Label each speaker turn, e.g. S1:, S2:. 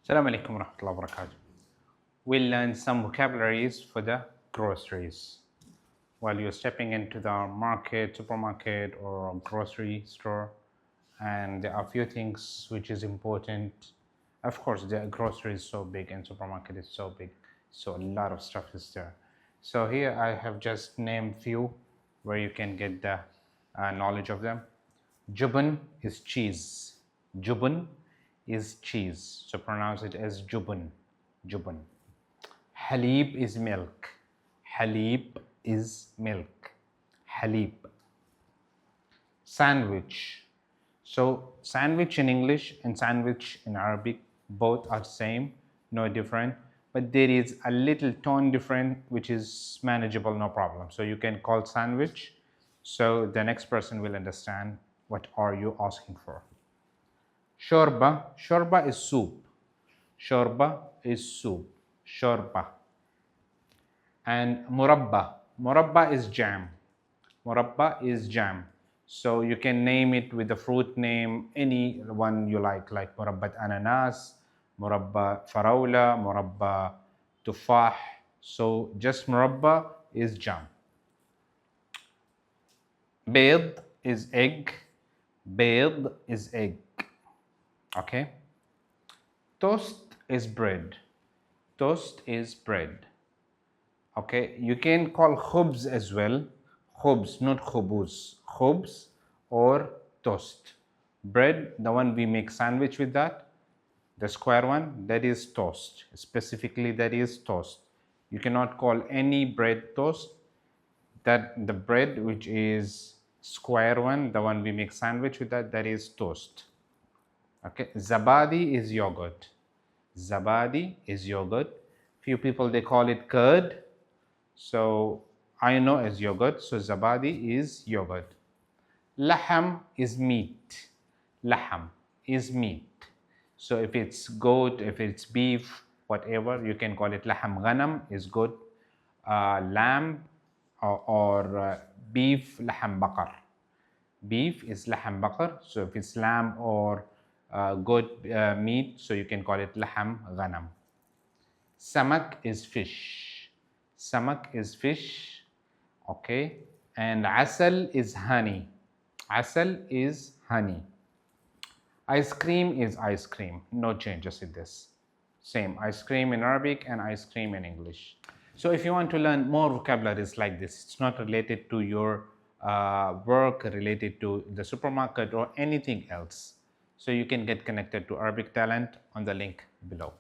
S1: Assalamu alaikum warahmatullahi wabarakatuh. We'll learn some vocabularies for the groceries. While you're stepping into the market, supermarket, or grocery store, and there are a few things which is important. Of course, the grocery is so big and supermarket is so big, so a lot of stuff is there. So here I have just named few where you can get the knowledge of them. Jubun is cheese. Jubun is cheese. So pronounce it as jubun. Jubun. Halib is milk. Halib is milk. Halib. Sandwich. So sandwich in English and sandwich in Arabic both are same, no different, but there is a little tone different which is manageable, no problem. So you can call sandwich, so the next person will understand what are you asking for. Shorba. Shorba is soup. Shorba is soup. Shorba. And murabba. Murabba is jam. Murabba is jam. So you can name it with the fruit name, any one you like murabba ananas, murabba farawla, murabba tufah. So just murabba is jam. Bayd is egg. Bayd is egg. Okay. Toast is bread. Toast is bread. Okay, you can call khubz as well. Khubz, not khubuz. Khubz or toast. Bread, the one we make sandwich with that, the square one, that is toast. Specifically, that is toast. You cannot call any bread toast. That the bread which is square one, the one we make sandwich with that is toast. Okay, zabadi is yogurt. Zabadi is yogurt. Few people they call it curd. So I know as yogurt, so zabadi is yogurt. Laham is meat. Laham is meat. So if it's goat, if it's beef, whatever, you can call it laham. Ghanam is good. Lamb or beef, laham bakar. Beef is laham bakar. So if it's lamb or goat meat, so you can call it laham ghanam. Samak is fish. Samak is fish, okay, and asal is honey. Asal is honey. Ice cream is ice cream. No changes in this. Same ice cream in Arabic and ice cream in English. So if you want to learn more vocabularies like this, it's not related to your work, related to the supermarket or anything else. So you can get connected to Arabic Talent on the link below.